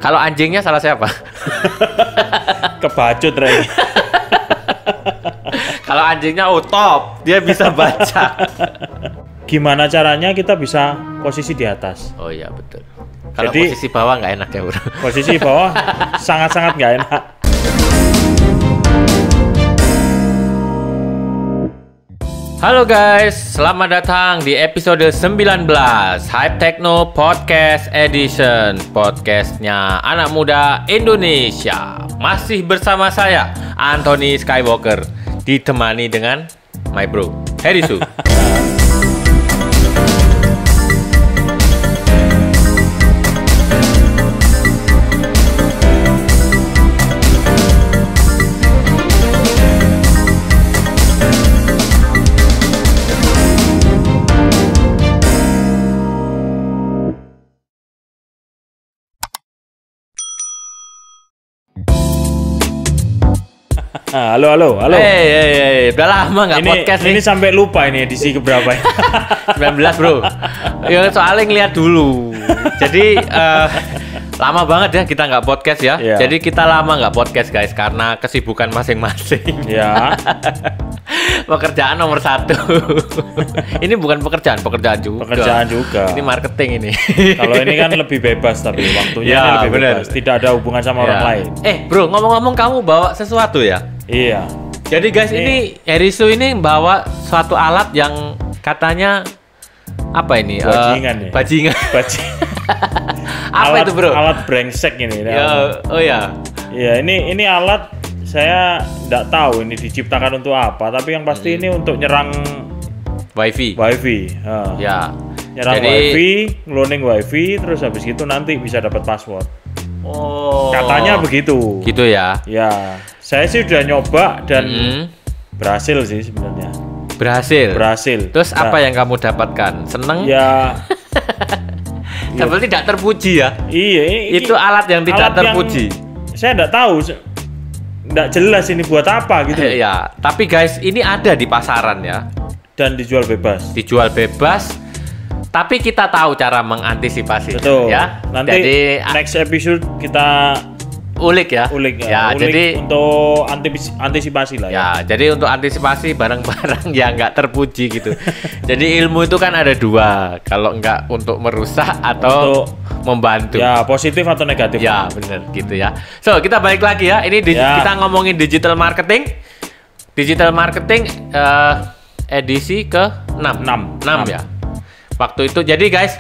Kalau anjingnya salah siapa? Kebacut Rey. Kalau anjingnya top, dia bisa baca. Gimana caranya kita bisa posisi di atas? Oh iya betul. Kalau Jadi, posisi bawah nggak enak ya bro. Posisi bawah sangat-sangat nggak enak. Halo guys, selamat datang di episode 19 Hype Techno Podcast Edition. Podcastnya anak muda Indonesia. Masih bersama saya, Anthony Skywalker. Ditemani dengan my bro, Herisu. Halo. Hey, udah lama nggak podcast nih. Ini sampai lupa ini edisi keberapa ya? 19 bro. Ya soalnya ngeliat dulu. Jadi lama banget ya kita nggak podcast ya. Yeah. Jadi kita lama nggak podcast guys karena kesibukan masing-masing. Ya. Pekerjaan nomor 1. Ini bukan pekerjaan juga. Pekerjaan juga. Ini marketing ini. Kalau ini kan lebih bebas tapi waktunya Ya, ini lebih bener. bebas. Tidak ada hubungan sama orang lain. Bro, ngomong-ngomong kamu bawa sesuatu ya? Iya. Jadi guys, ini Herisu ini bawa suatu alat yang katanya apa ini? Bajingan ya? Bajingan. Apa Alat, itu bro? Alat brengsek ini. Ya, oh ya. Iya, ini alat saya nggak tahu ini diciptakan untuk apa, tapi yang pasti ini untuk nyerang WiFi. Ya. Nyerang Jadi, WiFi, cloning WiFi, terus habis itu nanti bisa dapat password. Oh. Katanya begitu. Gitu ya. Ya, saya sih udah nyoba dan berhasil sih sebenarnya. Berhasil. Terus Nah, apa yang kamu dapatkan? Seneng? Ya. Tapi tidak terpuji ya. Iya. Itu alat yang tidak terpuji. Saya nggak tahu, nggak jelas ini buat apa gitu. Ya. Tapi guys, ini ada di pasaran ya. Dan dijual bebas. Dijual bebas. Tapi kita tahu cara mengantisipasi. Betul. Ya. Nanti Jadi next episode kita ulik ya. ulik jadi untuk antisipasi lah ya. Ya, jadi untuk antisipasi barang-barang yang nggak terpuji gitu. Jadi ilmu itu kan ada dua, kalau nggak untuk merusak atau untuk membantu. Ya, positif atau negatif. Ya, bener gitu ya. So, kita balik lagi ya. Ini kita ngomongin digital marketing. Digital marketing edisi ke-6. 6 ya. Waktu itu, jadi guys,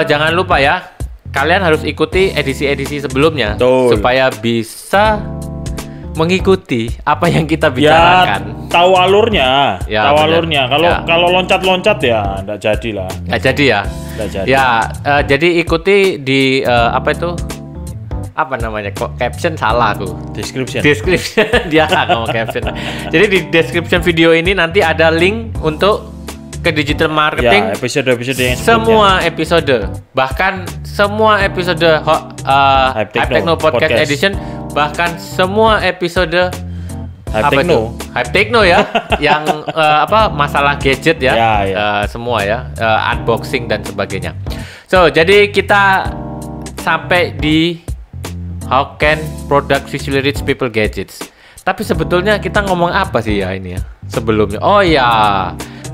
jangan lupa ya. Kalian harus ikuti edisi-edisi sebelumnya. Betul. Supaya bisa mengikuti apa yang kita bicarakan. Ya, tahu alurnya. Ya, tahu bener. alurnya. Kalau loncat-loncat ya enggak jadi lah. Nggak jadi ya? Nggak jadi. Ya, jadi ikuti di apa itu? Apa namanya? Kok caption salah aku. Description. Dia ngomong caption. Jadi di description video ini nanti ada link untuk ke digital marketing. Ya, episode-episode yang sebelumnya. Semua episode, bahkan semua episode Hype Techno Podcast Edition, bahkan semua episode Hype Techno ya, yang masalah gadget ya, semua ya, unboxing dan sebagainya. So, jadi kita sampai di how can product visually reach people gadgets. Tapi sebetulnya kita ngomong apa sih ya ini ya sebelumnya? Oh ya,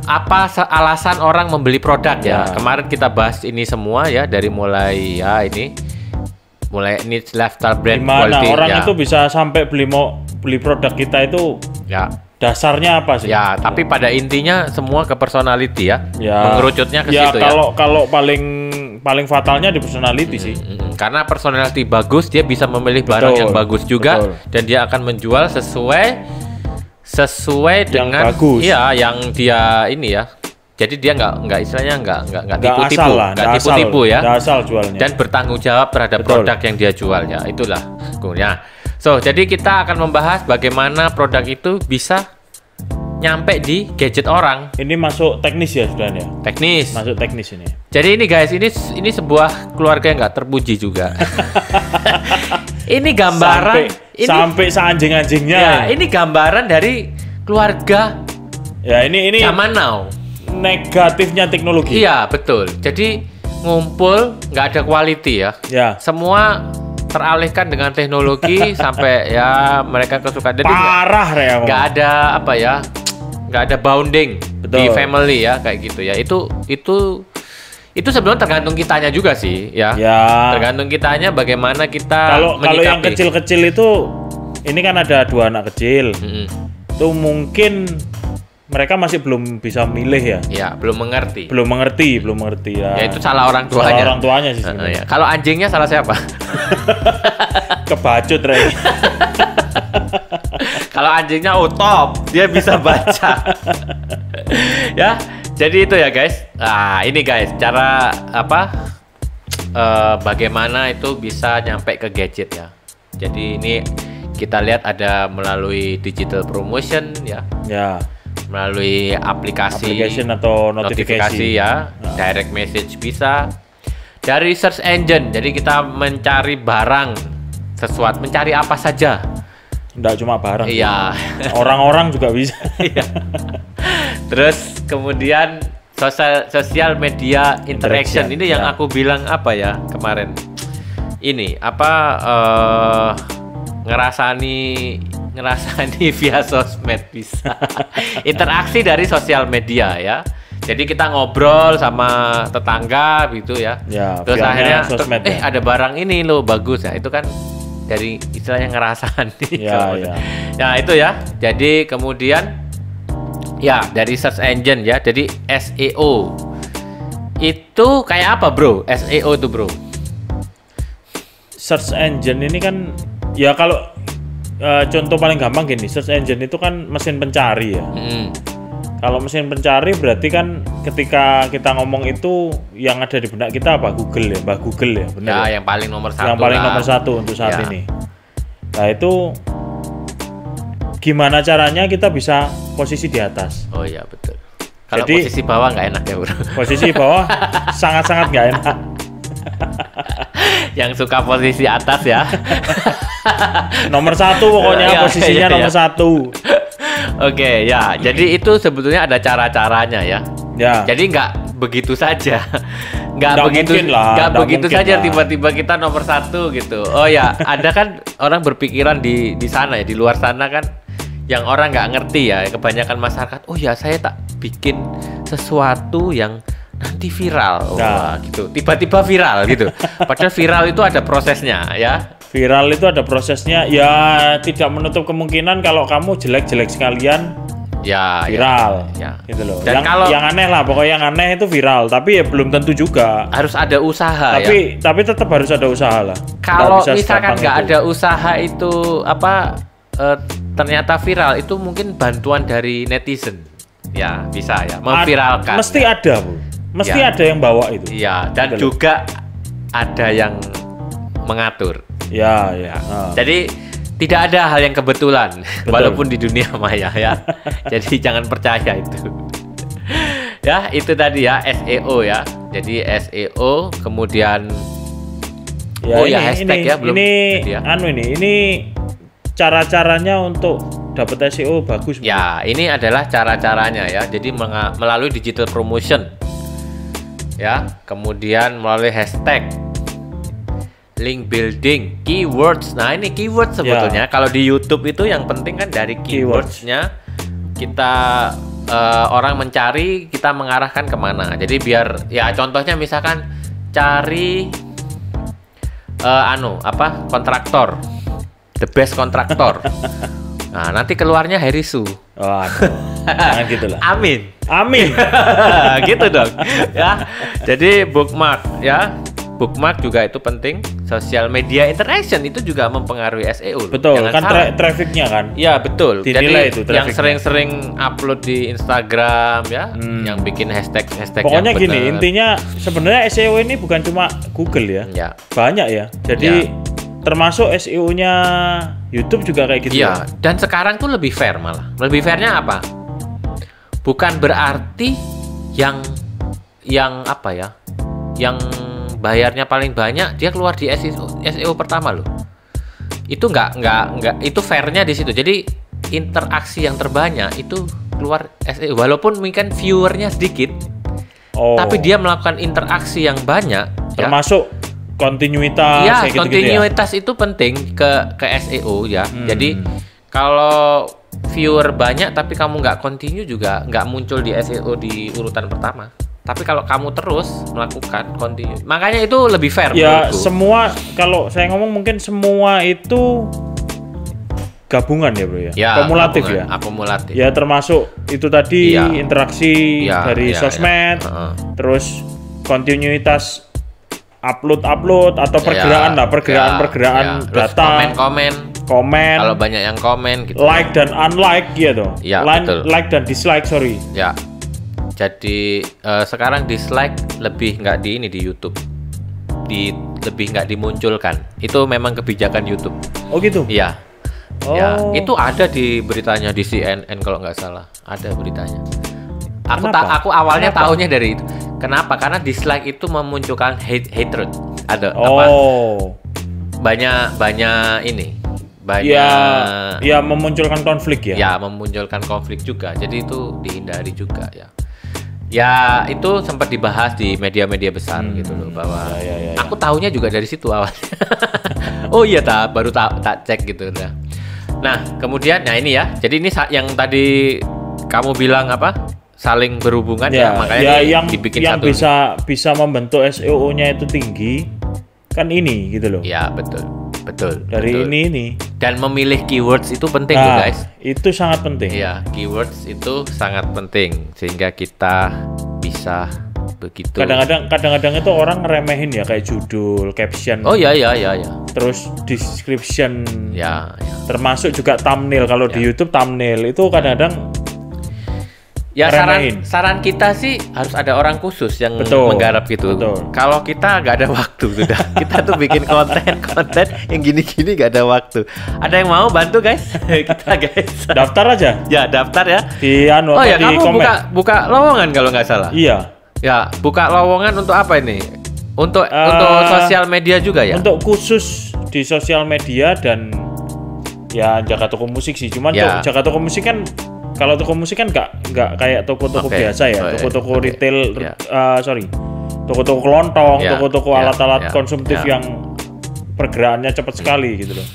apa alasan orang membeli produk ya? Kemarin kita bahas ini semua ya, dari mulai ini lifestyle brand Gimana quality. Orang itu bisa sampai beli produk kita itu ya. Dasarnya apa sih? Ya, tapi pada intinya semua ke personality ya. Mengerucutnya ke situ ya. Kalau paling fatalnya di personality sih. Karena personality bagus, dia bisa memilih barang yang bagus juga, dan dia akan menjual sesuai dengan bagus. Iya, yang dia ini ya. Jadi dia nggak istilahnya nggak tipu-tipu ya. Nggak asal jualnya. Dan bertanggung jawab terhadap produk yang dia jual ya. Itulah goalnya. So, jadi kita akan membahas bagaimana produk itu bisa nyampe di gadget orang. Ini masuk teknis ya sudah ya. Teknis. Masuk teknis ini. Jadi ini guys, ini sebuah keluarga yang nggak terpuji juga. Ini gambaran sampai seanjing-anjingnya. Ya, ini gambaran dari keluarga. Ya, ini zaman now. Negatifnya teknologi. Iya, betul. Jadi ngumpul, nggak ada quality ya. Ya. Semua teralihkan dengan teknologi sampai ya mereka kesukaan. Jadi parah ya. Nggak ada apa ya, nggak ada bounding. Betul. Di family ya kayak gitu ya. Itu sebenarnya tergantung kitanya juga sih ya. Tergantung kitanya bagaimana kita menyikapi. Kalau yang kecil-kecil itu, ini kan ada 2 anak kecil. Itu mungkin mereka masih belum bisa milih ya. Ya, belum mengerti ya. Ya itu salah orang tuanya. Salah orang tuanya sih sebenarnya. Ya. Kalau anjingnya salah siapa? Kebacut Rey. Kalau anjingnya top, dia bisa baca. Ya, jadi itu ya guys. Nah, ini guys cara bagaimana itu bisa nyampe ke gadget ya. Jadi ini kita lihat ada melalui digital promotion ya. Ya. Melalui aplikasi atau notifikasi ya. Direct message bisa. Dari search engine. Jadi kita mencari barang sesuatu, mencari apa saja. Nggak cuma barang. Iya. Orang-orang juga bisa. Iya. Terus kemudian sosial media interaction. Ini yang aku bilang apa ya kemarin. Ini ngerasani via sosmed bisa. Interaksi dari sosial media ya. Jadi kita ngobrol sama tetangga gitu ya. Terus akhirnya ada barang ini loh bagus ya. Itu kan dari istilahnya ngerasani. Ya itu ya. Jadi kemudian ya dari search engine ya. Jadi SEO itu kayak apa bro? SEO itu bro? Search engine ini kan ya kalau contoh paling gampang gini, search engine itu kan mesin pencari ya. Kalau mesin pencari berarti kan ketika kita ngomong itu yang ada di benak kita apa? Google ya, Mbak Google ya, benar? Ya, yang paling nomor 1. Yang paling nomor 1 untuk saat ini. Nah itu gimana caranya kita bisa posisi di atas? Oh iya betul. Kalau posisi bawah nggak enak ya bro. Posisi bawah sangat-sangat nggak enak. Yang suka posisi atas ya. Nomor 1 pokoknya posisinya nomor 1. Oke ya, jadi itu sebetulnya ada cara-caranya ya. Jadi nggak begitu saja, nggak begitu saja tiba-tiba kita nomor 1 gitu. Oh ya, ada kan orang berpikiran di sana ya, di luar sana kan, yang orang nggak ngerti ya, kebanyakan masyarakat. Oh ya, saya tak bikin sesuatu yang nanti viral, gitu. Tiba-tiba viral gitu. Padahal viral itu ada prosesnya ya. Viral itu ada prosesnya, ya tidak menutup kemungkinan kalau kamu jelek-jelek sekalian viral, gitu loh. Dan yang aneh lah, pokoknya yang aneh itu viral, tapi ya belum tentu juga. Harus ada usaha tapi tetap harus ada usaha lah. Kalau misalkan nggak ada usaha itu ternyata viral, itu mungkin bantuan dari netizen, ya bisa ya memviralkan. Mesti ada bu, mesti ada yang bawa itu. Iya, dan gitu juga ada yang mengatur. Jadi tidak ada hal yang kebetulan. Betul. Walaupun di dunia maya ya. Jadi jangan percaya itu. Ya, itu tadi ya SEO ya. Jadi SEO kemudian hashtag ya belum. Ini cara-caranya untuk dapat SEO bagus. Ya, ini adalah cara-caranya ya. Jadi melalui digital promotion. Ya, kemudian melalui hashtag, link building, keywords. Nah ini keywords sebetulnya. Kalau di YouTube itu yang penting kan dari keywordsnya kita orang mencari, kita mengarahkan kemana. Jadi biar ya contohnya misalkan cari kontraktor, the best kontraktor. Nah nanti keluarnya Harry Su. Jangan gitulah. Amin. Gitu dong. Ya. Jadi bookmark ya. Bookmark juga itu penting. Social media interaction itu juga mempengaruhi SEO. Betul. Jangan kan trafficnya kan. Ya betul. Dinilai jadi itu yang sering-sering upload di Instagram ya, yang bikin hashtag. Pokoknya gini, intinya sebenarnya SEO ini bukan cuma Google ya. Banyak ya. Jadi termasuk SEO-nya YouTube juga kayak gitu. Iya. Dan sekarang tuh lebih fair malah. Lebih fairnya apa? Bukan berarti yang bayarnya paling banyak dia keluar di SEO pertama loh. Itu enggak itu fairnya di situ. Jadi interaksi yang terbanyak itu keluar SEO walaupun mungkin viewernya sedikit, tapi dia melakukan interaksi yang banyak. Termasuk kontinuitas. Ya, kontinuitas itu penting ke SEO ya. Jadi kalau viewer banyak tapi kamu nggak continue juga nggak muncul di SEO di urutan pertama. Tapi kalau kamu terus melakukan continue, makanya itu lebih fair. Ya menurutku. Semua kalau saya ngomong mungkin semua itu gabungan ya bro ya, kumulatif ya. Akumulatif. Ya termasuk itu tadi interaksi dari sosmed, terus kontinuitas upload atau pergerakan pergerakan data, komen kalau banyak yang komen gitu. Like dan unlike gitu. Ya, like dan dislike, sorry. Ya. Jadi sekarang dislike lebih nggak di YouTube. Lebih nggak dimunculkan. Itu memang kebijakan YouTube. Oh gitu. Iya. Ya, itu ada di beritanya di CNN kalau nggak salah. Ada beritanya. Aku awalnya tahunya dari itu. Kenapa? Karena dislike itu memunculkan hatred. Ada apa? Banyak ini. Ya memunculkan konflik ya. Ya, memunculkan konflik juga. Jadi itu dihindari juga ya. Ya, itu sempat dibahas di media-media besar gitu loh bahwa aku tahunya juga dari situ awalnya. Oh iya baru tak cek gitu dah. Nah, kemudian ini ya. Jadi ini yang tadi kamu bilang apa? Saling berhubungan ya makanya yang dibikin yang bisa membentuk SEO-nya itu tinggi kan ini gitu loh. Ya, betul. Dari ini dan memilih keywords itu penting loh guys. Itu sangat penting. Iya, keywords itu sangat penting sehingga kita bisa begitu. Kadang-kadang itu orang ngeremehin ya kayak judul, caption. Oh ya. Terus description. Ya. Termasuk juga thumbnail. Kalau di YouTube thumbnail itu kadang-kadang ya saran kita sih harus ada orang khusus yang menggarap gitu. Kalau kita nggak ada waktu sudah, kita tuh bikin konten yang gini-gini nggak ada waktu. Ada yang mau bantu guys? Kita guys. Daftar aja. Ya daftar ya. Di kamu komen. buka lowongan kalau nggak salah. Iya. Ya buka lowongan untuk apa ini? Untuk sosial media juga ya? Untuk khusus di sosial media dan ya jaga toko musik sih. Cuman jaga toko musik kan. Kalau toko musik kan nggak kayak toko-toko biasa ya, toko-toko retail, toko-toko kelontong, toko-toko alat-alat konsumtif yang pergerakannya cepat sekali gitu loh.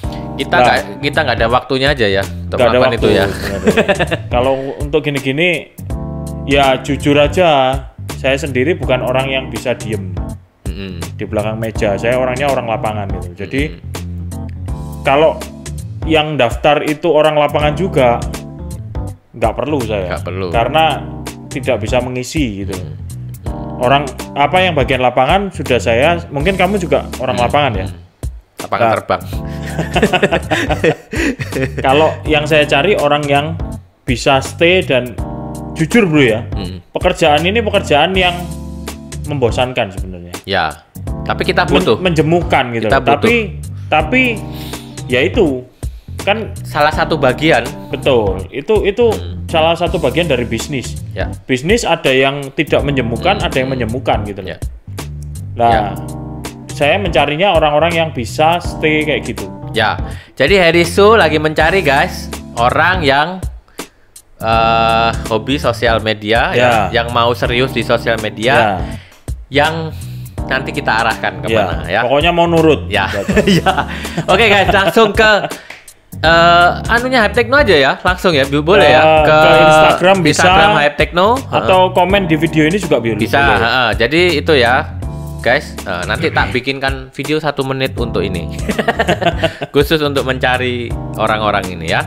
Kita nggak ada waktunya aja ya, nggak ada waktu itu ya. Kalau untuk gini-gini, ya jujur aja, saya sendiri bukan orang yang bisa diem di belakang meja. Saya orangnya orang lapangan gitu. Jadi kalau yang daftar itu orang lapangan juga. Nggak perlu saya, karena tidak bisa mengisi gitu. Orang apa yang bagian lapangan sudah saya, mungkin kamu juga orang lapangan ya. Lapangan terbang. Kalau yang saya cari orang yang bisa stay dan jujur bro ya. Pekerjaan ini pekerjaan yang membosankan sebenarnya. Ya, tapi kita butuh. Menjemukan gitu. Tapi ya itu. Kan salah satu bagian. Betul. Itu salah satu bagian dari bisnis. Ya. Bisnis ada yang tidak menjemukan, ada yang menjemukan gitu. Ya. Nah, saya mencarinya orang-orang yang bisa stay kayak gitu. Ya. Jadi Herisu lagi mencari guys orang yang hobi sosial media yang mau serius di sosial media. Yang nanti kita arahkan kemana ya. Pokoknya mau nurut. Ya. Oke guys, langsung ke Hype Techno aja ya, langsung ya, boleh ya ke Instagram bisa, Instagram Hype Techno atau komen di video ini juga bisa. Jadi itu ya guys, nanti tak bikinkan video 1 menit untuk ini khusus untuk mencari orang-orang ini ya.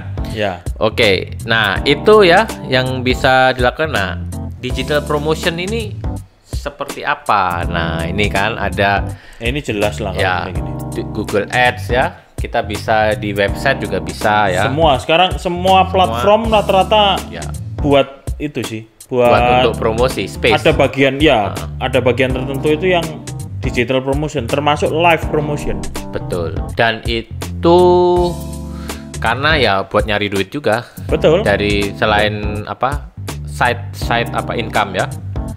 Oke, nah itu ya yang bisa dilakukan. Nah, digital promotion ini seperti apa? Nah ini kan ada ini jelas lah ya, Google Ads ya. Kita bisa di website juga bisa ya. Sekarang semua platform rata-rata buat itu sih, buat untuk promosi space. Ada bagian tertentu itu yang digital promotion, termasuk live promotion. Betul. Dan itu karena ya buat nyari duit juga. Betul. Dari selain side income ya.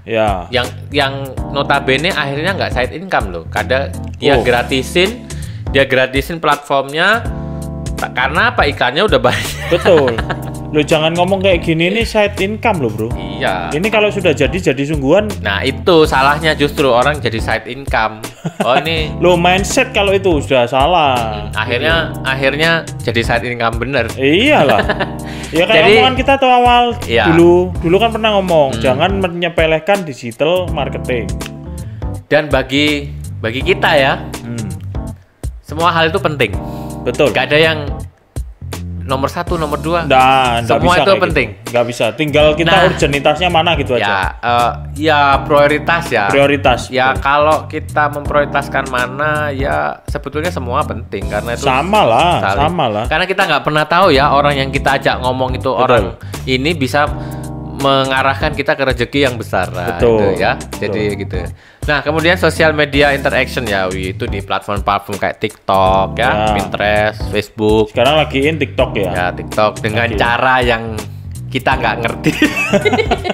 Ya. Yang notabene akhirnya nggak side income loh. Kadang dia gratisin platformnya karena iklannya udah banyak. Betul. Lo jangan ngomong kayak gini, ini side income loh bro. Iya. Ini kalau sudah jadi sungguhan. Nah itu salahnya justru orang jadi side income. Oh ini. Lo mindset kalau itu sudah salah. Akhirnya jadi side income bener. Iyalah. Ya kayak omongan kita tuh awal dulu kan pernah ngomong jangan menyepelekan digital marketing. Dan bagi kita ya, semua hal itu penting. Betul. Gak ada yang nomor 1, nomor 2. bisa semua itu penting. Gitu. Gak bisa. Tinggal kita urgenitasnya mana gitu aja. Ya prioritas ya. Prioritas. Ya betul. Kalau kita memprioritaskan mana ya sebetulnya semua penting karena itu sama lah. Karena kita nggak pernah tahu ya orang yang kita ajak ngomong itu betul. Orang ini bisa mengarahkan kita ke rezeki yang besar. Betul. Gitu ya. Jadi gitu. Nah, kemudian sosial media interaction ya, itu di platform-platform kayak TikTok ya, Pinterest, Facebook. Sekarang lagi TikTok ya. Ya, TikTok dengan cara yang kita nggak ngerti.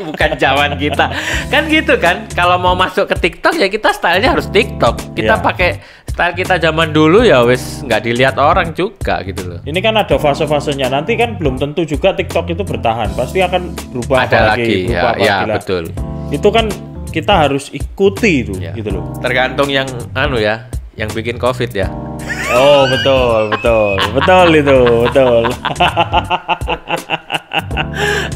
Bukan zaman kita. Kan gitu kan, kalau mau masuk ke TikTok ya kita stylenya harus TikTok. Kita pakai style kita zaman dulu ya wes nggak dilihat orang juga gitu loh. Ini kan ada fase-fasenya. Nanti kan belum tentu juga TikTok itu bertahan. Pasti akan berubah lagi. Ya, betul. Itu kan kita harus ikuti itu gitu loh. Tergantung yang yang bikin COVID ya. Oh, betul itu.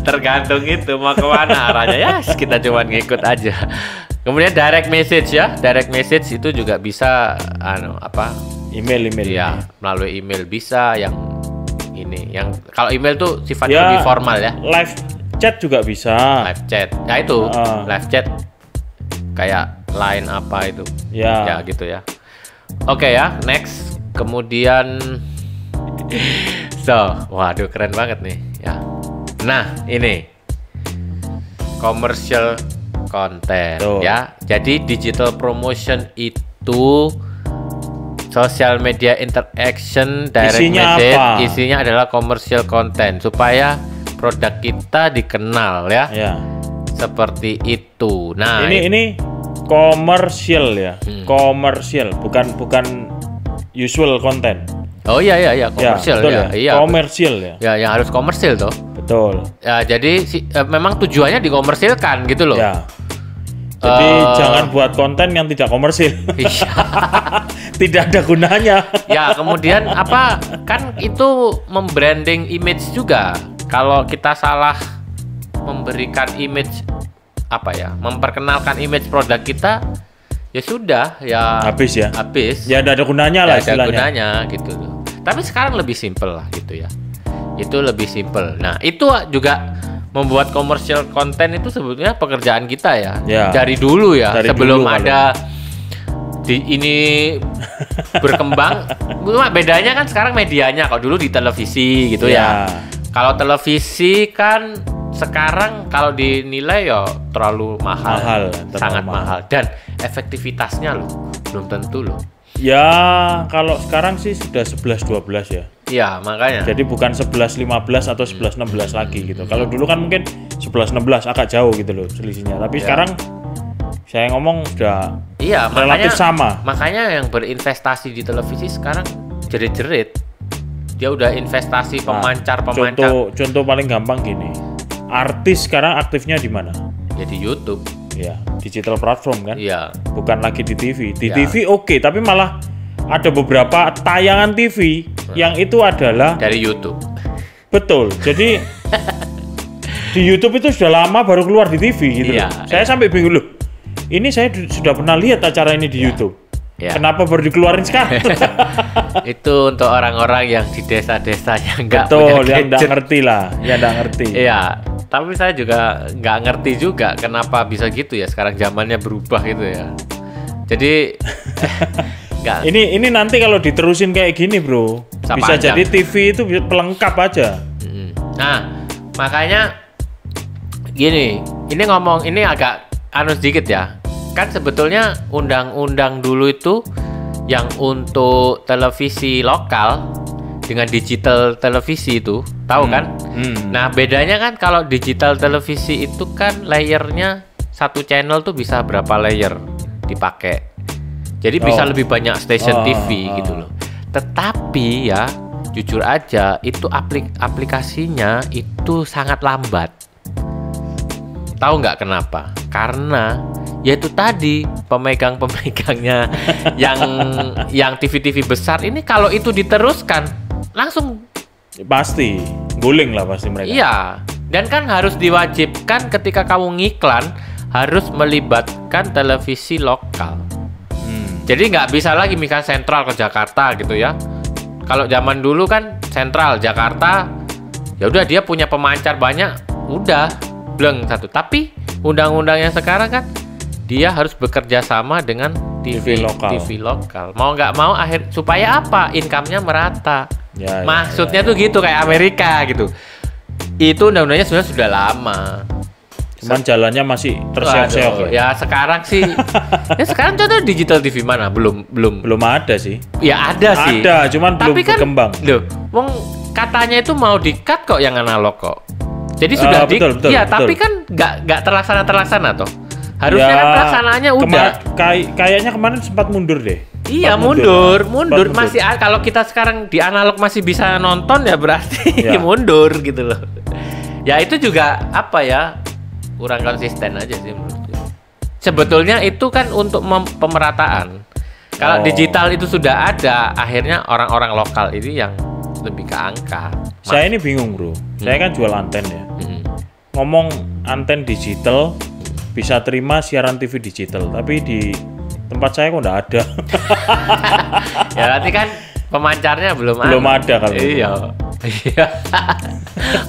Tergantung itu mau kemana arahnya ya, kita cuma ngikut aja. Kemudian direct message ya, direct message itu juga bisa email ya, melalui email bisa yang kalau email tuh sifatnya lebih formal ya. Live chat juga bisa. Live chat, ya itu live chat kayak line apa itu, ya gitu ya. Oke ya, next. Kemudian, waduh keren banget nih ya. Nah ini commercial content ya. Jadi digital promotion itu social media interaction, direct message, isinya adalah commercial content supaya produk kita dikenal ya. Seperti itu. Nah, ini komersial ya. Komersial, bukan usual content. Oh iya komersial ya. Iya. Komersial ya. Ya, yang harus komersil tuh. Betul. Ya, jadi memang tujuannya dikomersilkan gitu loh. Ya. Jadi jangan buat konten yang tidak komersil. Iya. Tidak ada gunanya. Ya, kemudian kan itu membranding image juga. Kalau kita salah memberikan image memperkenalkan image produk kita, ya sudah ya habis. Ya tidak ada gunanya lah istilahnya. Ada gunanya gitu loh. Tapi sekarang lebih simple lah gitu ya. Itu lebih simple. Nah, itu juga membuat commercial content itu sebetulnya pekerjaan kita ya. Dari dulu ya, sebelum ada ini berkembang. Cuma bedanya kan sekarang medianya, kalau dulu di televisi gitu ya. Kalau televisi kan sekarang kalau dinilai ya terlalu mahal, sangat mahal, dan efektivitasnya loh belum tentu loh. Ya kalau sekarang sih sudah 11-12 ya. Iya makanya. Jadi bukan 11-15 atau 11-16 lagi gitu. Kalau dulu kan mungkin 11-16 agak jauh gitu loh selisihnya. Tapi sekarang saya ngomong sudah relatif sama. Makanya yang berinvestasi di televisi sekarang jerit-jerit. Dia udah investasi pemancar. Contoh paling gampang gini. Artis sekarang aktifnya di mana? Ya di YouTube. Ya, digital platform kan? Iya. Bukan lagi di TV. Di TV oke, tapi malah ada beberapa tayangan TV yang itu adalah dari YouTube. Betul. Jadi di YouTube itu sudah lama baru keluar di TV gitu loh. Saya sampai bingung loh. Ini saya sudah pernah lihat acara ini di YouTube. Kenapa baru dikeluarin sekarang? Itu untuk orang-orang yang di desa-desa yang nggak punya gadget. Yang nggak ngerti lah, yang nggak ngerti. Iya, tapi saya juga nggak ngerti juga kenapa bisa gitu ya. Sekarang zamannya berubah gitu ya. Jadi ini nanti kalau diterusin kayak gini bro, bisa jadi TV itu pelengkap aja. Nah, makanya gini, ini agak sedikit ya. Kan sebetulnya undang-undang dulu itu yang untuk televisi lokal dengan digital televisi itu, tahu kan? Nah, bedanya kan kalau digital televisi itu kan layernya satu channel tuh bisa berapa layer dipakai. Jadi bisa lebih banyak stasiun TV gitu loh. Tetapi ya jujur aja itu aplikasinya itu sangat lambat. Tahu nggak kenapa? Karena yaitu tadi pemegang-pemegangnya yang TV-TV besar ini kalau itu diteruskan langsung pasti guling lah pasti mereka. Iya, dan kan harus diwajibkan ketika kamu ngiklan harus melibatkan televisi lokal. Jadi nggak bisa lagi misalkan sentral ke Jakarta gitu ya. Kalau zaman dulu kan sentral Jakarta, ya udah dia punya pemancar banyak, udah bleng satu. Tapi undang-undangnya sekarang kan dia harus bekerja sama dengan TV lokal. Mau nggak mau supaya apa? Income-nya merata. Maksudnya tuh gitu kayak Amerika gitu. Itu undang-undangnya sebenarnya sudah lama. Cuman jalannya masih terseok-seok ya. Sekarang sih. Ya sekarang contoh digital TV mana? Belum ada sih. Ya ada sih. Ada, cuman belum berkembang. Loh, wong katanya itu mau di-cut kok yang analog kok. Jadi sudah betul, tapi kan nggak terlaksana toh. Harusnya kan pelaksanaannya udah. Kayaknya kemarin sempat mundur deh. Iya, mundur. Masih kalau kita sekarang di analog masih bisa nonton ya berarti mundur gitu loh. Ya itu juga apa ya? Kurang konsisten aja sih menurutku. Sebetulnya itu kan untuk pemerataan. Kalau digital itu sudah ada, akhirnya orang-orang lokal ini yang lebih ke angka. Saya ini bingung bro. Saya kan jual anten ya. Ngomong anten digital bisa terima siaran TV digital, tapi di tempat saya kok nggak ada. Ya berarti kan pemancarnya belum ada kalau. Iya.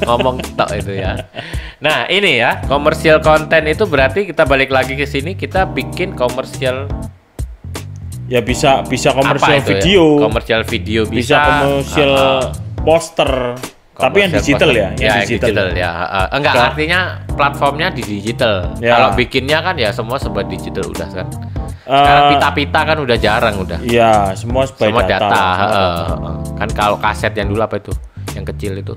Ngomong tok itu ya. Nah ini ya komersial konten itu berarti kita balik lagi ke sini, kita bikin komersial. Ya bisa komersial video. Ya? Komersial video bisa komersial poster. Tapi yang digital poster. Yang digital ya. Enggak, artinya platformnya di digital. Ya. Kalau bikinnya kan ya semua serba digital udah kan. Sekarang pita-pita kan udah jarang udah. Iya, semua data. Kan kalau kaset yang dulu apa itu? Yang kecil itu.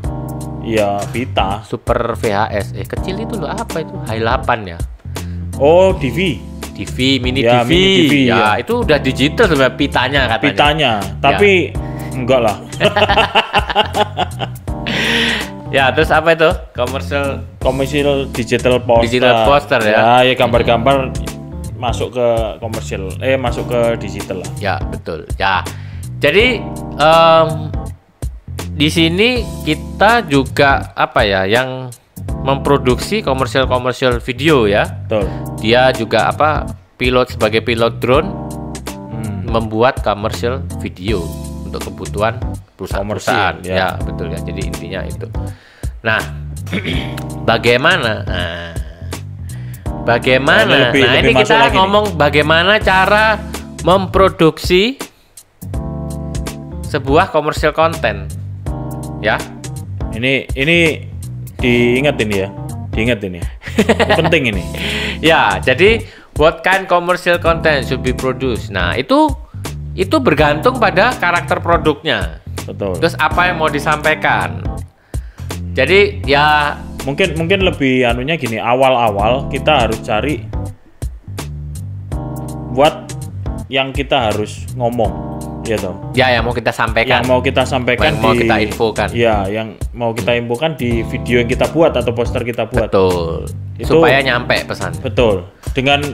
Iya, pita. Super VHS. Kecil itu loh apa itu? H8 ya. Oh, TV, mini TV. Ya, itu udah digital sebenarnya pitanya katanya. Pitanya, tapi enggak lah. Ya, terus apa itu? Komersial digital poster. Digital poster ya. Ya gambar-gambar masuk ke komersial, masuk ke digital lah. Ya, betul. Ya. Jadi di sini kita juga apa ya yang memproduksi komersial video ya. Betul. Dia juga sebagai pilot drone membuat komersial video untuk kebutuhan perusahaan. Ya, betul ya. Jadi intinya itu. Nah, bagaimana? Ini kita ngomong bagaimana cara memproduksi sebuah komersial konten. Ya. Ini diingat ini. Penting ini. Ya, jadi what kind commercial content should be produced. Nah, itu bergantung pada karakter produknya. Betul. Terus apa yang mau disampaikan. Jadi ya mungkin lebih anunya gini, awal-awal kita harus cari buat yang kita harus ngomong. Gitu. Ya, yang mau kita sampaikan. Yang mau kita sampaikan mau kita infokan. Ya, yang mau kita infokan di video yang kita buat atau poster kita buat. Betul. Itu, supaya nyampe pesan. Betul. Dengan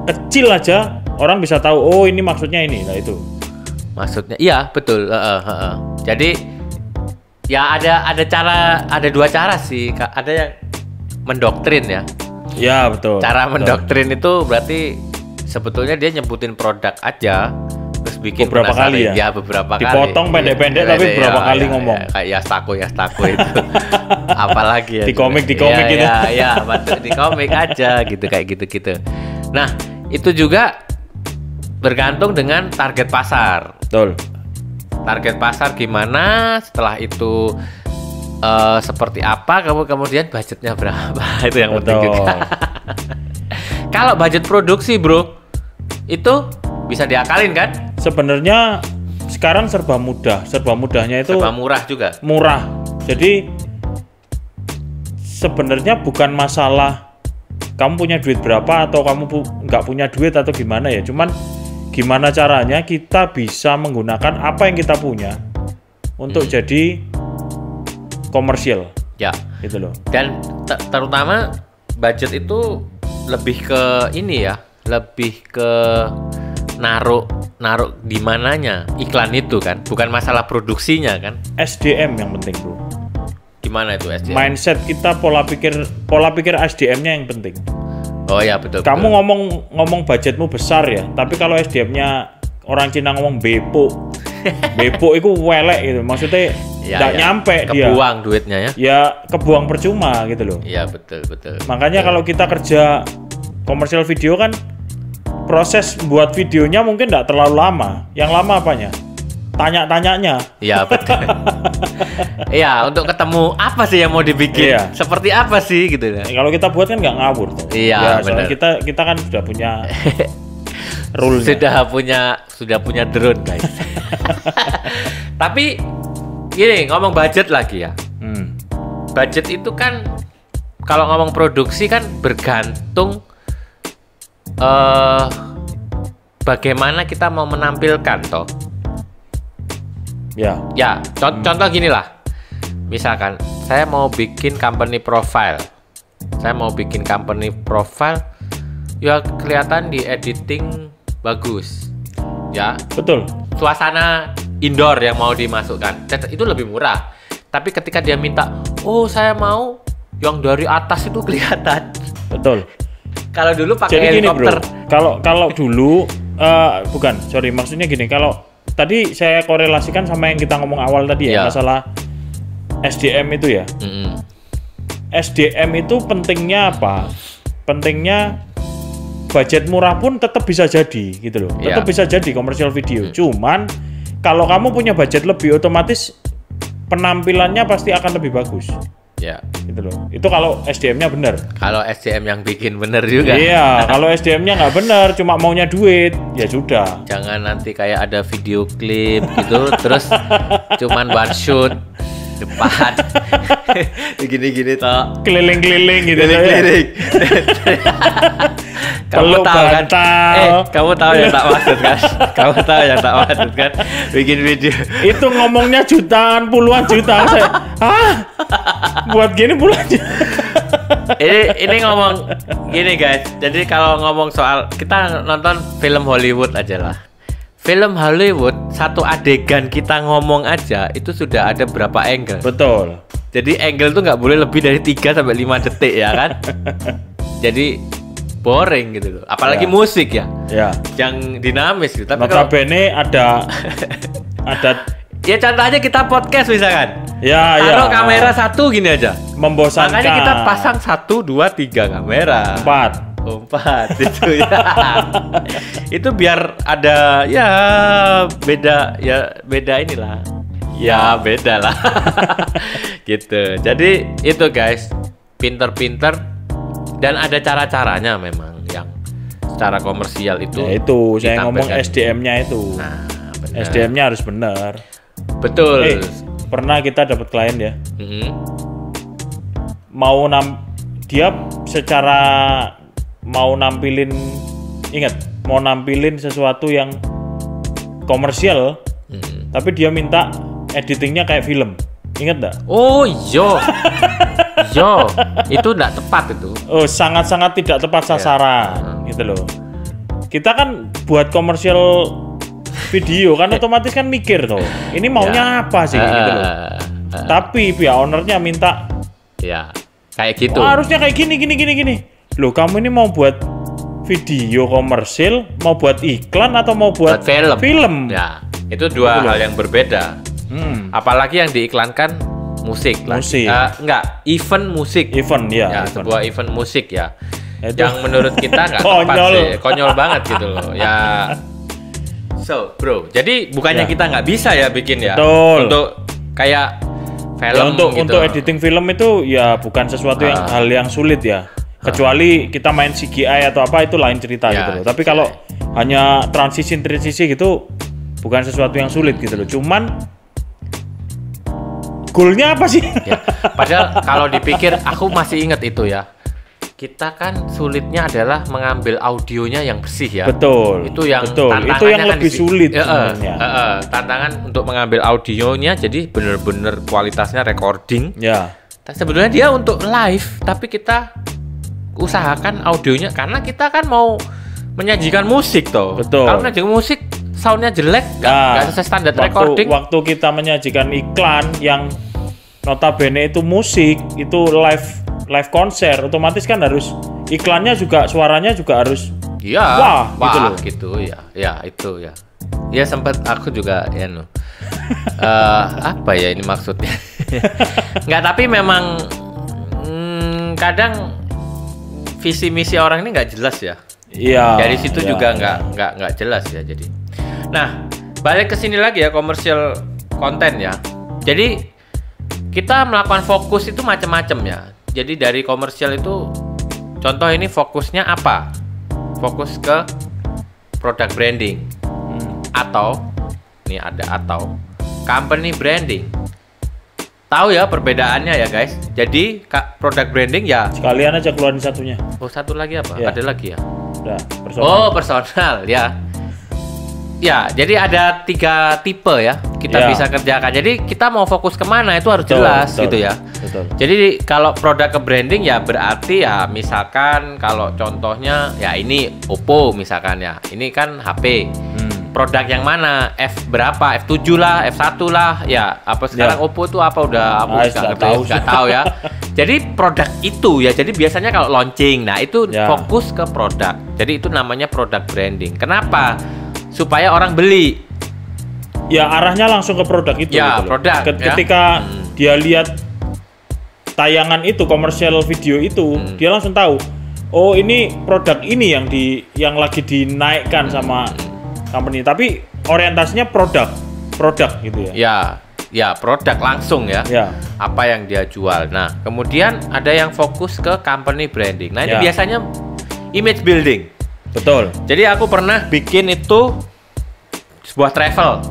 kecil aja orang bisa tahu, oh ini maksudnya ini. Nah, itu. Maksudnya iya, betul. Jadi ya ada dua cara sih. Ada yang mendoktrin ya. Ya, betul. Cara mendoktrin itu berarti sebetulnya dia nyebutin produk aja. Terus bikin beberapa kali ya? Ya beberapa kali. Dipotong pendek-pendek tapi beberapa kali ngomong. Kayak Yastako itu. Apalagi ya. Di komik gitu. Ya, di komik aja gitu kayak gitu-gitu. Nah, itu juga bergantung dengan target pasar. Betul. Target pasar gimana, setelah itu seperti apa, kemudian budgetnya berapa. Itu yang penting juga. Kalau budget produksi, bro, itu bisa diakalin kan? Sebenarnya sekarang serba mudah. Serba mudahnya itu serba murah juga. Murah. Jadi sebenarnya bukan masalah kamu punya duit berapa atau kamu nggak punya duit atau gimana ya. Cuman gimana caranya kita bisa menggunakan apa yang kita punya untuk jadi komersial. Ya. Gitu loh. Dan terutama budget itu lebih ke ini ya, lebih ke naruh di mananya iklan itu kan, bukan masalah produksinya kan. SDM yang penting, Bro. Gimana itu SDM? Mindset kita, pola pikir SDM-nya yang penting. Oh ya, betul. Kamu ngomong budgetmu besar ya, tapi kalau SDM-nya orang Cina ngomong bepo. Bepo itu welek gitu. Maksudnya enggak nyampe dia. Kebuang duitnya ya. Ya kebuang percuma gitu loh. Iya, betul. Makanya kalau kita kerja komersial video kan proses buat videonya mungkin enggak terlalu lama. Yang lama apanya? Tanya-tanyanya. Iya, betul. Iya, untuk ketemu apa sih yang mau dibikin? Iya. Seperti apa sih gitu ya. Kalau kita buat kan nggak ngawur tuh. Iya, ya, benar. Kita kan sudah punya rule-nya. Sudah punya drone, guys. Tapi gini, ngomong budget lagi ya. Budget itu kan kalau ngomong produksi kan bergantung bagaimana kita mau menampilkan toh. Ya, contoh gini lah. Misalkan saya mau bikin company profile. Ya kelihatan di editing bagus. Ya. Betul. Suasana indoor yang mau dimasukkan. Itu lebih murah. Tapi ketika dia minta, "Oh, saya mau yang dari atas itu kelihatan." Betul. Kalau dulu pakai Gini, helikopter. bro. Kalau dulu maksudnya gini, kalau tadi saya korelasikan sama yang kita ngomong awal tadi ya, masalah SDM itu ya. SDM itu pentingnya apa? Pentingnya budget murah pun tetap bisa jadi gitu loh. Tetap bisa jadi komersial video. Cuman kalau kamu punya budget lebih, otomatis penampilannya pasti akan lebih bagus. Ya. Gitu loh. Itu kalau SDM-nya benar. Kalau SDM yang bikin benar juga. Iya, kalau SDM-nya nggak benar, cuma maunya duit, ya sudah. Jangan nanti kayak ada video klip gitu, terus cuman one shoot depan, gini-gini toh. Keliling-keliling gitu. Keliling-keliling. Kamu tahu kan? Kamu tahu yang tak maksud kan? Bikin video. Itu ngomongnya jutaan, puluhan juta. Buat gini puluhan juta. ini ngomong gini guys. Jadi kalau ngomong soal, kita nonton film Hollywood aja lah. Film Hollywood, satu adegan kita ngomong aja itu sudah ada berapa angle. Betul. Jadi angle tuh nggak boleh lebih dari 3-5 detik ya kan. Jadi boring gitu loh. Apalagi musik ya. Yang dinamis gitu. Tapi notabene ada ya contoh aja kita podcast misalkan. Taruh kamera satu gini aja. Membosankan. Makanya kita pasang 1, 2, 3 kamera. 4 itu ya. Itu biar ada beda inilah. Ya beda lah. Gitu. Jadi itu guys, pinter-pinter dan ada cara-caranya memang yang secara komersial itu. Ya itu saya ngomong SDM-nya itu. Nah, SDM-nya harus benar. Betul. Pernah kita dapat klien ya. Dia secara mau nampilin sesuatu yang komersial, tapi dia minta editingnya kayak film. Ingat nggak? Oh yo, itu nggak tepat itu. Oh, sangat-sangat tidak tepat sasaran, gitu loh. Kita kan buat komersial video kan otomatis kan mikir tuh, ini maunya apa sih, gitu loh. Tapi pihak ownernya minta, kayak gitu. Harusnya kayak gini. Loh, kamu ini mau buat video komersil, mau buat iklan atau mau buat film? Ya, itu dua hal yang berbeda. Apalagi yang diiklankan musik. Event musik. Event. Sebuah event musik ya. Yang menurut kita nggak tepat sih, konyol banget gitu loh. Ya. So, bro, jadi bukannya kita nggak bisa ya bikin ya. Betul. Untuk kayak film gitu. Untuk editing film itu ya bukan sesuatu hal yang sulit ya. Kecuali kita main CGI atau apa, itu lain cerita gitu loh. Tapi kalau hanya transisi gitu bukan sesuatu yang sulit gitu loh. Cuman goalnya apa sih? Padahal kalau dipikir, aku masih ingat itu ya. kita kan sulitnya adalah mengambil audionya yang bersih ya. Betul. Itu yang tantangannya itu yang kan lebih sulit sebenarnya. Tantangan untuk mengambil audionya jadi benar-benar kualitasnya recording. Ya. Sebenarnya dia untuk live, tapi kita usahakan audionya karena kita kan mau menyajikan musik toh. Betul. Kalau menyajikan musik soundnya jelek, nggak sesuai standar recording. Waktu kita menyajikan iklan yang notabene itu musik, itu live konser, otomatis kan harus iklannya juga suaranya juga harus wah gitu ya. Ya itu ya. Ya sempat aku juga apa ya ini maksudnya? Nggak, tapi memang kadang visi misi orang ini nggak jelas ya. Iya. Dari situ juga nggak jelas ya jadi. Nah, balik ke sini lagi ya, komersial konten ya. Jadi kita melakukan fokus itu macam-macam ya. Jadi dari komersial itu, contoh ini fokusnya apa? Fokus ke product branding, atau ini ada atau company branding. Tahu ya perbedaannya ya guys. Jadi product branding ya. Sekalian aja keluarin satunya. Oh, satu lagi apa? Ya. Ada lagi ya? Udah, personal. Oh, personal ya. Ya, jadi ada 3 tipe ya kita bisa kerjakan. Jadi kita mau fokus kemana itu harus jelas gitu ya. Betul. Jadi kalau produk ke branding ya berarti ya misalkan kalau contohnya ya ini Oppo misalkan ya. Ini kan HP. Produk yang mana? F berapa? F7 lah, F1 lah. Ya, apa sekarang Oppo tuh apa udah aku nggak tahu ya. Jadi produk itu ya. Jadi biasanya kalau launching, nah itu fokus ke produk. Jadi itu namanya product branding. Kenapa? Supaya orang beli. Ya arahnya langsung ke produk itu. Ya, gitu produk. Ketika dia lihat tayangan itu, komersial video itu, dia langsung tahu. Oh ini produk ini yang lagi dinaikkan sama company. Tapi orientasinya produk gitu ya. Ya produk langsung ya. Apa yang dia jual. Nah kemudian ada yang fokus ke company branding. Nah ini biasanya image building. Betul. Jadi aku pernah bikin itu sebuah travel.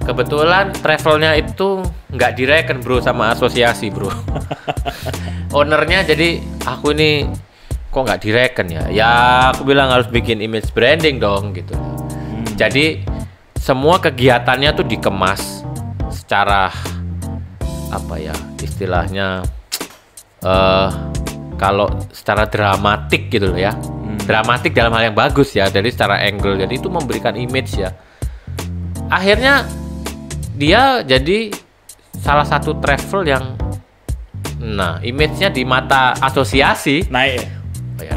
Kebetulan travelnya itu nggak direken bro sama asosiasi bro. Ownernya jadi aku ini kok nggak direken ya. Ya aku bilang harus bikin image branding dong gitu. Jadi semua kegiatannya tuh dikemas secara apa ya istilahnya kalau secara dramatik gitu loh ya. Dramatik dalam hal yang bagus ya, dari secara angle. Jadi itu memberikan image ya. Akhirnya dia jadi salah satu travel yang image-nya di mata asosiasi naik. Ya,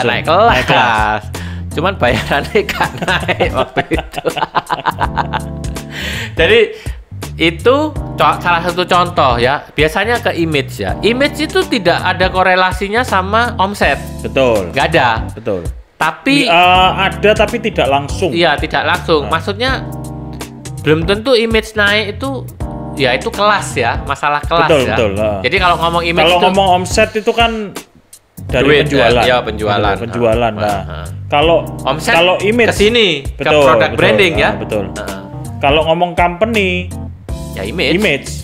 naik kelas. Cuman bayarannya gak naik waktu itu. Jadi itu salah satu contoh ya. Biasanya ke image ya. Image itu tidak ada korelasinya sama omset. Betul. Gak ada. Betul. Tapi ada tapi tidak langsung. Iya, tidak langsung. Maksudnya belum tentu image naik itu ya itu kelas ya, masalah kelas ya. Betul. Jadi kalau ngomong image ngomong omset itu kan dari duit, penjualan. Ya, penjualan. Penjualan. Kalau omset kalau image ke sini ke product branding ya. Betul. Kalau ngomong company ya image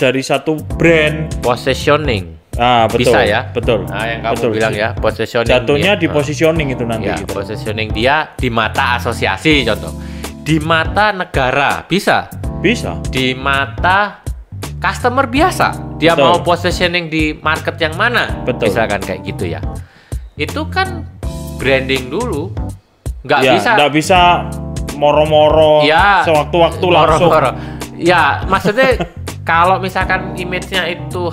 dari satu brand, positioning. Betul. Bisa ya? Betul. Nah, yang kamu bilang ya, positioning. Jatuhnya di positioning itu nanti ya, gitu. Positioning dia di mata asosiasi contoh. Di mata negara bisa. Di mata customer biasa. Dia mau positioning di market yang mana? Betul. Misalkan kayak gitu ya. Itu kan branding dulu. Nggak bisa moro-moro sewaktu-waktu langsung. Ya, maksudnya kalau misalkan image-nya itu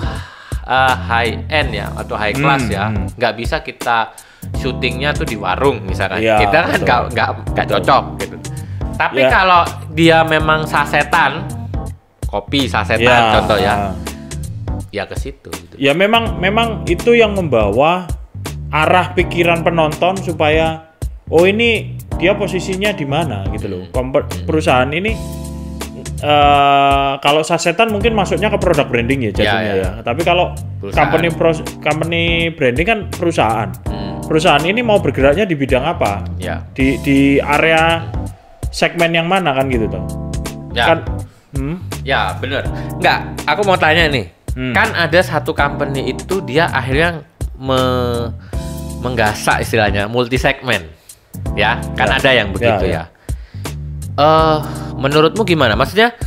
high end ya atau high class ya, nggak bisa kita syutingnya tuh di warung misalkan. Kita kan nggak cocok gitu. Tapi kalau dia memang sasetan, kopi sasetan contoh ya ke situ. Gitu. Ya memang itu yang membawa arah pikiran penonton supaya ini dia posisinya di mana gitu loh. Perusahaan ini kalau sasetan mungkin masuknya ke produk branding ya jadinya ya. Tapi kalau company branding kan perusahaan. Perusahaan ini mau bergeraknya di bidang apa? Ya. Di area segmen yang mana kan gitu toh? Ya. Ya bener. Enggak, aku mau tanya nih. Kan ada satu company itu dia akhirnya menggasak istilahnya multi segmen. Ya, kan ada yang begitu ya. Menurutmu gimana? Maksudnya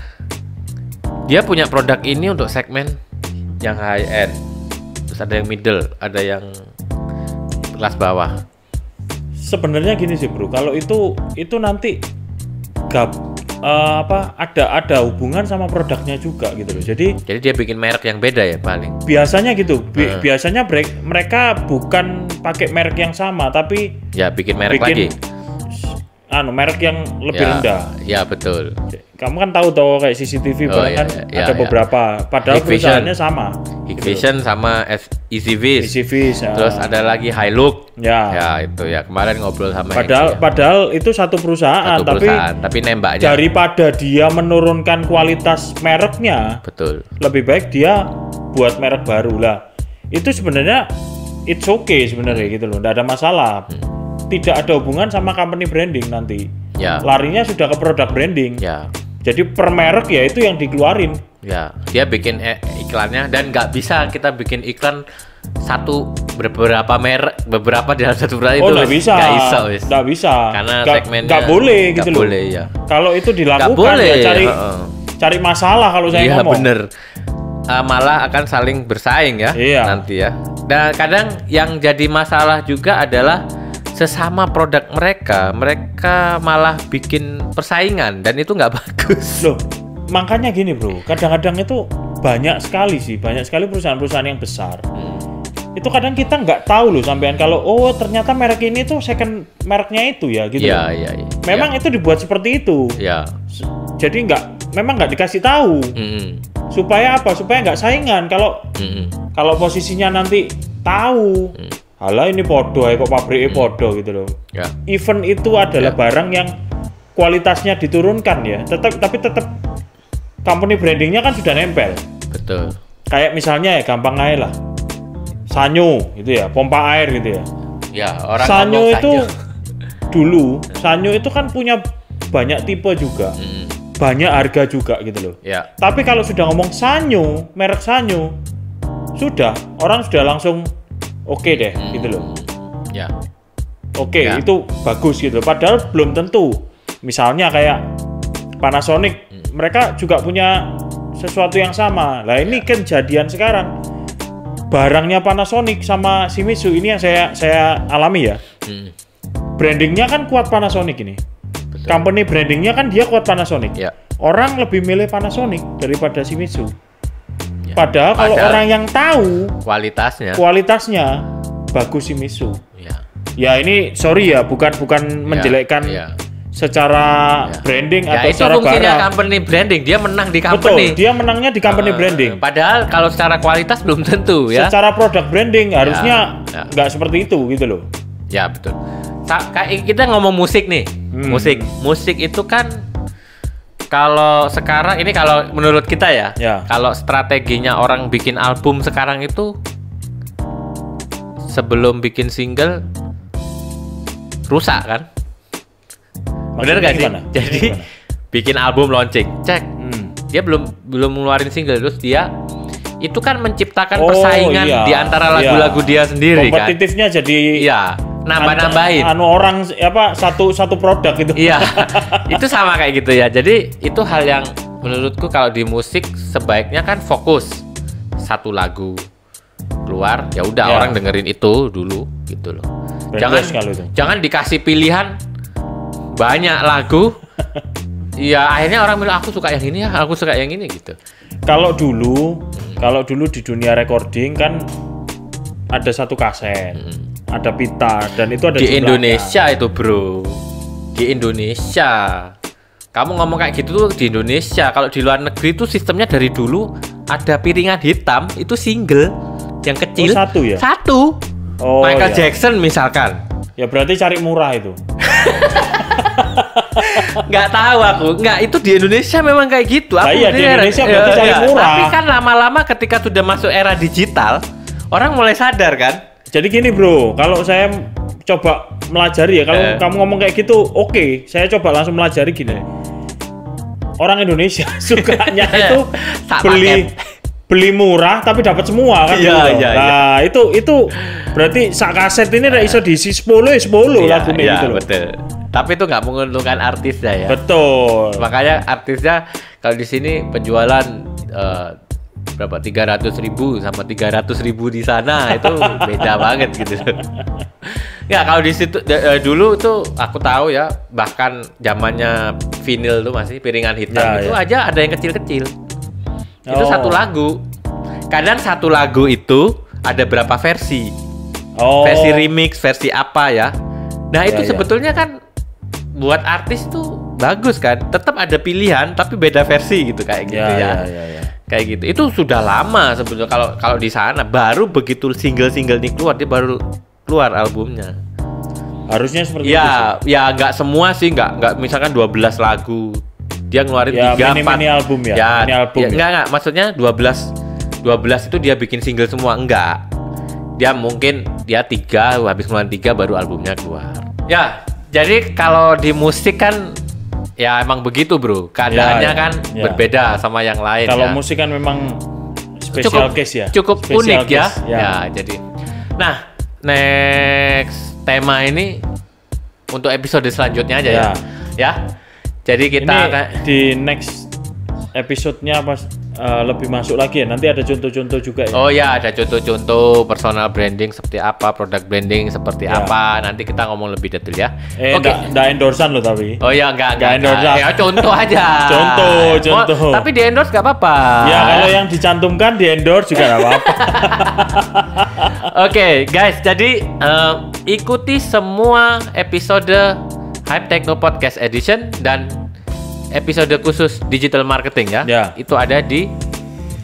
dia punya produk ini untuk segmen yang high end. Terus ada yang middle, ada yang kelas bawah. Sebenarnya gini sih bro, kalau itu nanti ada hubungan sama produknya juga gitu loh. Jadi dia bikin merek yang beda ya paling. Biasanya gitu. Biasanya mereka bukan pakai merek yang sama, tapi ya bikin merek lagi. Merek yang lebih rendah. Ya betul. Kamu kan tahu kayak CCTV ada beberapa, padahal perusahaannya sama. Hikvision sama Easyvis. Terus ada lagi Hilux. Ya itu ya kemarin ngobrol sama. Padahal itu satu perusahaan, tapi nembaknya. Daripada dia menurunkan kualitas mereknya, betul. Lebih baik dia buat merek baru lah. Itu sebenarnya it's okay sebenarnya gitu loh, nggak ada masalah. Tidak ada hubungan sama company branding nanti. Ya. Larinya sudah ke produk branding. Ya. Jadi per merek ya itu yang dikeluarin. Ya, dia bikin iklannya dan nggak bisa kita bikin iklan beberapa merek, beberapa dalam satu brand itu. Nggak bisa. Nggak bisa. Karena segmennya nggak boleh gitu loh. Boleh ya. Kalau itu dilakukan ya cari masalah kalau saya ngomong. Iya bener. Malah akan saling bersaing ya nanti ya. Dan kadang yang jadi masalah juga adalah sesama produk mereka malah bikin persaingan dan itu nggak bagus. Loh, makanya gini bro, kadang-kadang itu banyak sekali perusahaan-perusahaan yang besar. Itu kadang kita nggak tahu loh sampean kalau ternyata merek ini tuh second mereknya itu ya gitu. Iya. Memang itu dibuat seperti itu. Iya. Jadi memang nggak dikasih tahu. Supaya apa? Supaya nggak saingan. Kalau posisinya nanti tahu. Halah ini podo, kok pabriknya podo gitu loh. Ya. Even itu adalah barang yang kualitasnya diturunkan ya, tapi tetap company brandingnya kan sudah nempel. Betul. Kayak misalnya ya gampang aja lah, Sanyo gitu ya, pompa air gitu ya. Ya orang Sanyo itu dulu, Sanyo itu kan punya banyak tipe juga, banyak harga juga gitu loh. Ya. Tapi kalau sudah ngomong Sanyo, merek Sanyo, orang sudah langsung oke deh, gitu loh. Ya. Oke, itu bagus gitu. Padahal belum tentu. Misalnya kayak Panasonic, mereka juga punya sesuatu yang sama. Lah ini kan jadian sekarang. Barangnya Panasonic sama Shimizu ini yang saya alami ya. Brandingnya kan kuat Panasonic ini. Betul. Company brandingnya kan dia kuat Panasonic. Ya. Orang lebih milih Panasonic daripada Shimizu. Padahal kalau orang yang tahu kualitasnya bagus Shimizu. Ya ini sorry ya, bukan menjelekkan secara branding atau itu secara fungsinya company branding, dia menang di company. Betul, dia menangnya di company branding. Padahal kalau secara kualitas belum tentu ya. Secara produk branding harusnya nggak seperti itu gitu loh. Ya betul. Kita ngomong musik nih, musik itu kan. Kalau sekarang ini kalau menurut kita ya, kalau strateginya orang bikin album sekarang itu sebelum bikin single rusak kan? Bener gak sih? Jadi bikin album launching, cek, dia belum ngeluarin single terus dia itu kan menciptakan persaingan di antara lagu-lagu dia sendiri kan? Kompetitifnya jadi nambah-nambahin. Orang satu produk gitu. Iya. Itu sama kayak gitu ya. Jadi itu hal yang menurutku kalau di musik sebaiknya kan fokus satu lagu keluar, ya udah orang dengerin itu dulu gitu loh. Jangan dikasih pilihan banyak lagu. Ya akhirnya orang bilang aku suka yang ini ya, aku suka yang ini gitu. Kalau dulu di dunia recording kan ada satu kaset. Ada pita dan itu ada di jumlahnya. Indonesia itu bro, di Indonesia kamu ngomong kayak gitu tuh di Indonesia. Kalau di luar negeri tuh sistemnya dari dulu ada piringan hitam itu single yang kecil satu. Michael Jackson misalkan ya berarti cari murah itu. Nggak tahu aku, itu di Indonesia memang kayak gitu. Aku di Indonesia berarti cari murah. Tapi kan lama-lama ketika sudah masuk era digital orang mulai sadar kan. Jadi gini bro, kalau saya coba melajari ya, kalau kamu ngomong kayak gitu, oke, saya coba langsung melajari gini. Orang Indonesia sukanya itu beli murah tapi dapat semua kan. Nah, itu berarti sak kaset ini udah iso diisi 10 lagunya gitu loh. Betul. Tapi itu nggak menguntungkan artisnya ya. Betul. Makanya artisnya kalau di sini penjualan berapa 300.000 sama 300.000 di sana itu beda banget gitu. Ya kalau di situ dulu tuh aku tahu ya, bahkan zamannya vinyl tuh masih piringan hitam itu aja ada yang kecil-kecil. Itu satu lagu. Kadang satu lagu itu ada berapa versi. Versi remix, versi apa ya. Nah, itu sebetulnya kan buat artis tuh bagus kan. Tetap ada pilihan tapi beda versi gitu kayak gitu ya. Kayak gitu. Itu sudah lama sebetulnya kalau di sana, baru begitu single-single ini keluar dia baru keluar albumnya. Harusnya seperti itu. Ya nggak semua sih, nggak misalkan 12 lagu. Dia ngeluarin 3-4 mini album ya. Mini album. Enggak, maksudnya 12 itu dia bikin single semua, enggak. Dia mungkin 3 habis ngeluarin 3 baru albumnya keluar. Ya, jadi kalau di musik kan ya emang begitu, Bro. Keadaannya kan berbeda sama yang lain. Kalau musik kan memang special case ya. Cukup unik case, ya. Jadi. Nah, next tema ini untuk episode selanjutnya aja ya. Jadi kita di next episode-nya lebih masuk lagi ya. Nanti ada contoh-contoh juga ya. Oh ya, ada contoh-contoh personal branding seperti apa, product branding seperti apa. Nanti kita ngomong lebih detail ya. Enggak endorsean loh tapi. Oh ya, enggak endorsean. Ya contoh aja. Contoh. Tapi di endorse enggak apa-apa. Ya kalau yang dicantumkan di endorse juga enggak apa-apa. Oke, guys, jadi ikuti semua episode Hype Techno Podcast Edition dan episode khusus digital marketing ya. Itu ada di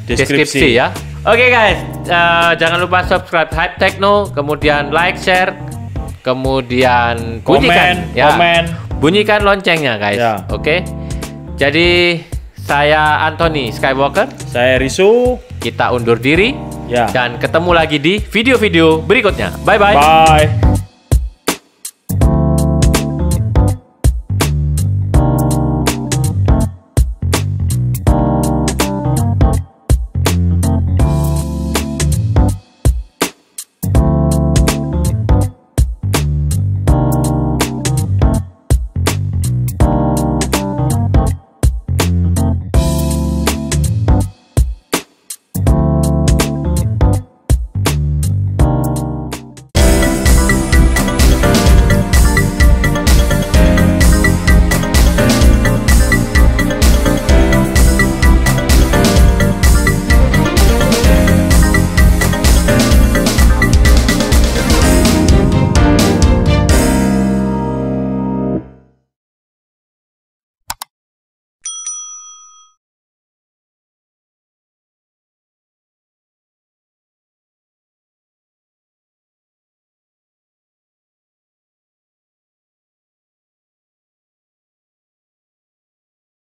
deskripsi ya. Oke, guys, jangan lupa subscribe Hype Techno, kemudian like, share, kemudian bunyikan loncengnya, guys. Oke. Jadi saya Anthony Skywalker, saya Risu. Kita undur diri dan ketemu lagi di video-video berikutnya. Bye. Bye.